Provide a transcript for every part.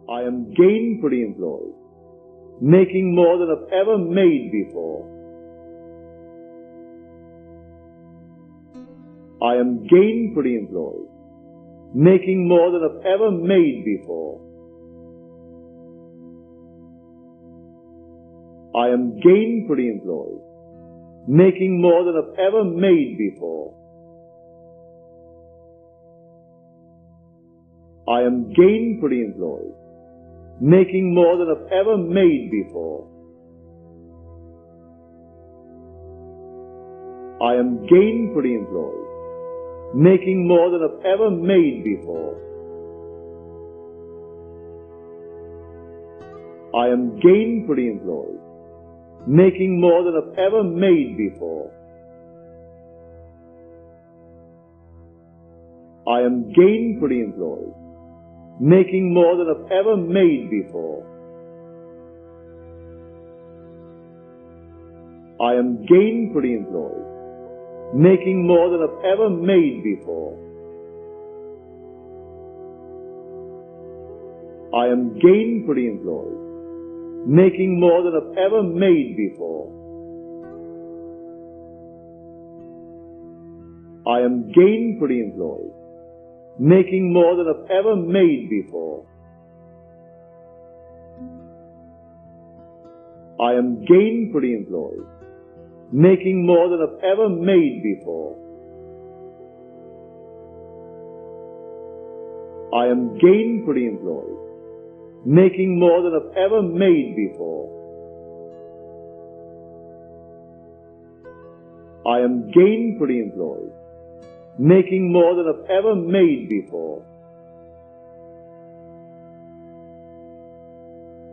I am gainfully employed, making more than I've ever made before. I am gainfully employed, making more than I've ever made before. I am gainfully employed, making more than I've ever made before. I am gainfully employed, making more than I've ever made before. I am gainfully employed, making more than I've ever made before. I am gainfully employed, making more than I've ever made before. I am gainfully employed, making more than I've ever made before. I am gainfully employed, making more than I've ever made before. I am gainfully employed, making more than I've ever made before. I am gainfully employed, making more than I've ever made before. I am gainfully employed, making more than I've ever made before. I am gainfully employed, making more than I've ever made before. I am gainfully employed, making more than I've ever made before.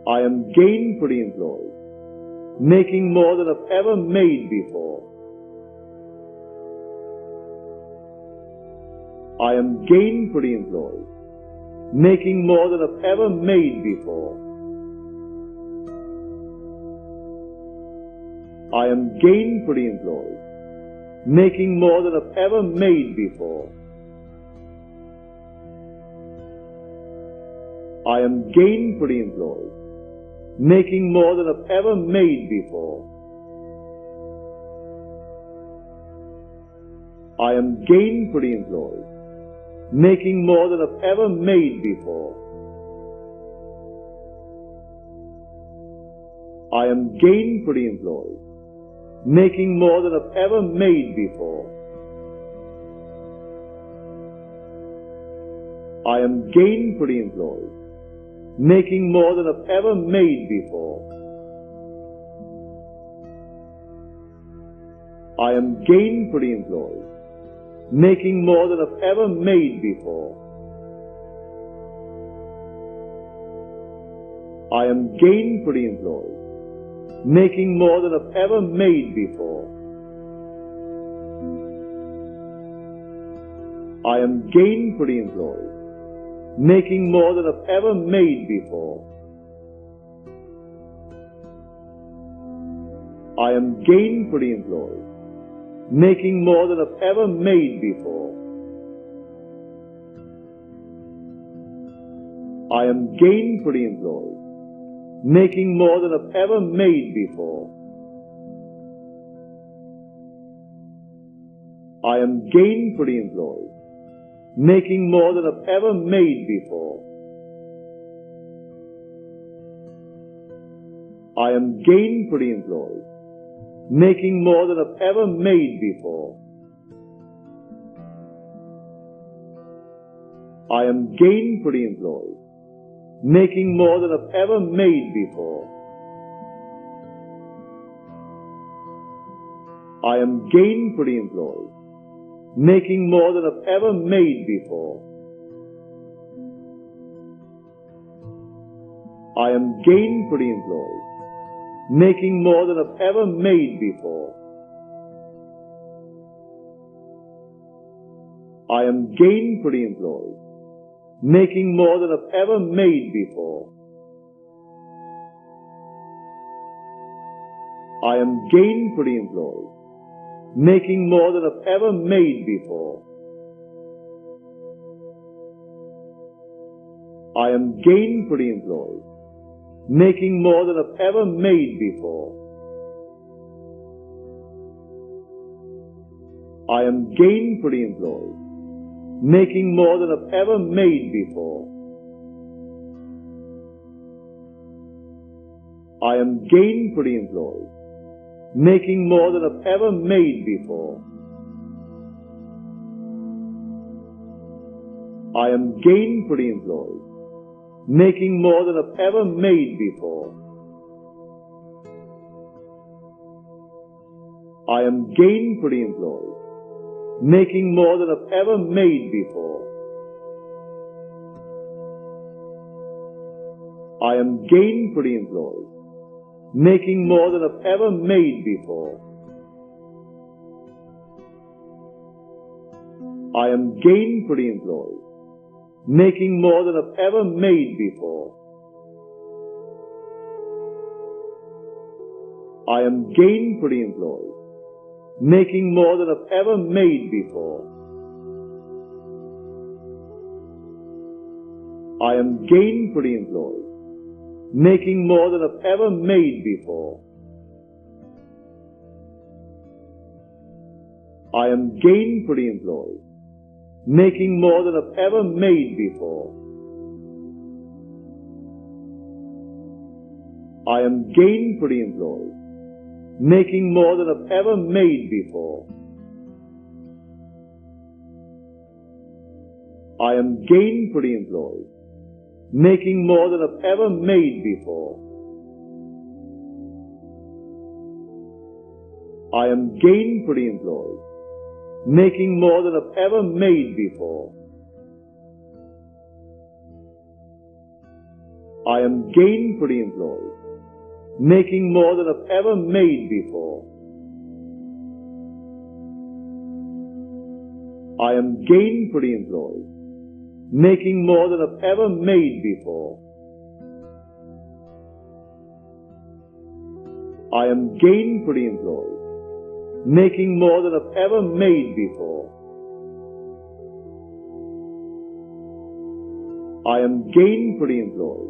I am gainfully employed, making more than I've ever made before. I am gainfully employed, making more than I've ever made before. I am gainfully employed, making more than I've ever made before. I am gainfully employed, making more than I've ever made before. I am gainfully employed, making more than I've ever made before. I am gainfully employed, making more than I've ever made before. I am gainfully employed, making more than I've ever made before. I am gainfully employed, making more than I've ever made before. I am gainfully employed, making more than I've ever made before. I am gainfully employed, making more than I've ever made before. I am gainfully employed, making more than I've ever made before. I am gainfully employed, making more than I've ever made before. I am gainfully employed, making more than I've ever made before. I am gainfully employed, making more than I've ever made before. I am gainfully employed, making more than I've ever made before. I am gainfully employed, making more than I've ever made before. I am gainfully employed, making more than I've ever made before. I am gainfully employed, making more than I've ever made before. I am gainfully employed, making more than I've ever made before. I am gainfully employed, making more than I've ever made before. I am gainfully employed, making more than I've ever made before. I am gainfully employed, making more than I've ever made before. I am gainfully employed, making more than I've ever made before. I am gainfully employed, making more than I've ever made before. I am gainfully employed, making more than I've ever made before. I am gainfully employed, making more than I've ever made before. I am gainfully employed, making more than I've ever made before. I am gainfully employed, making more than I've ever made before. I am gainfully employed, making more than I've ever made before. I am gainfully employed, making more than I've ever made before. I am gainfully employed, making more than I've ever made before. I am gainfully employed, making more than I've ever made before. I am gainfully employed, making more than I've ever made before. I am gainfully employed, making more than I've ever made before. I am gainfully employed, making more than I've ever made before. I am gainfully employed,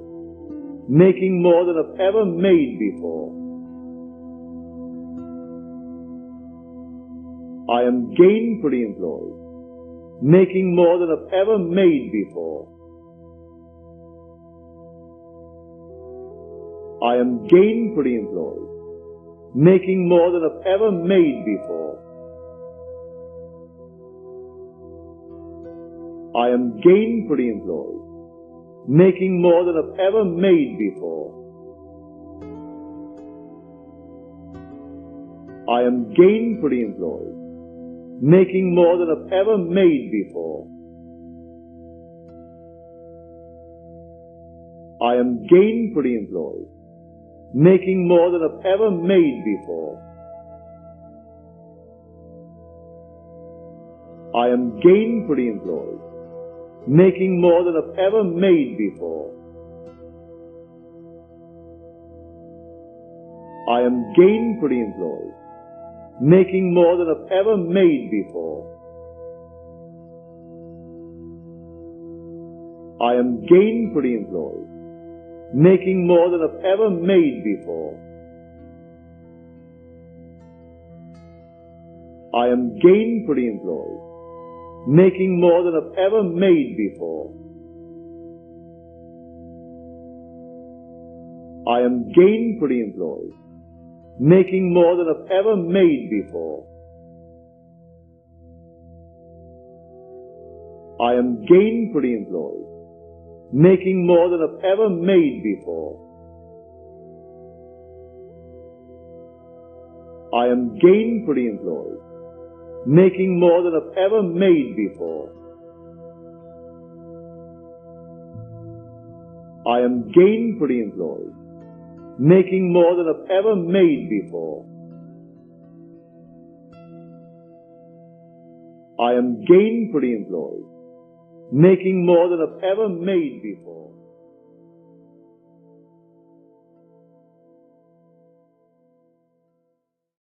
making more than I've ever made before. I am gainfully employed, making more than I've ever made before. I am gainfully employed, making more than I've ever made before. I am gainfully employed, making more than I've ever made before. I am gainfully employed, making more than I've ever made before. I am gainfully employed, making more than I've ever made before. I am gainfully employed, making more than I've ever made before. I am gainfully employed, making more than I've ever made before. I am gainfully employed, making more than I've ever made before. I am gainfully employed, making more than I've ever made before. I am gainfully employed, making more than I've ever made before. I am gainfully employed, making more than I've ever made before. I am gainfully employed, making more than I've ever made before. I am gainfully employed, making more than I've ever made before. I am gainfully employed, making more than I've ever made before.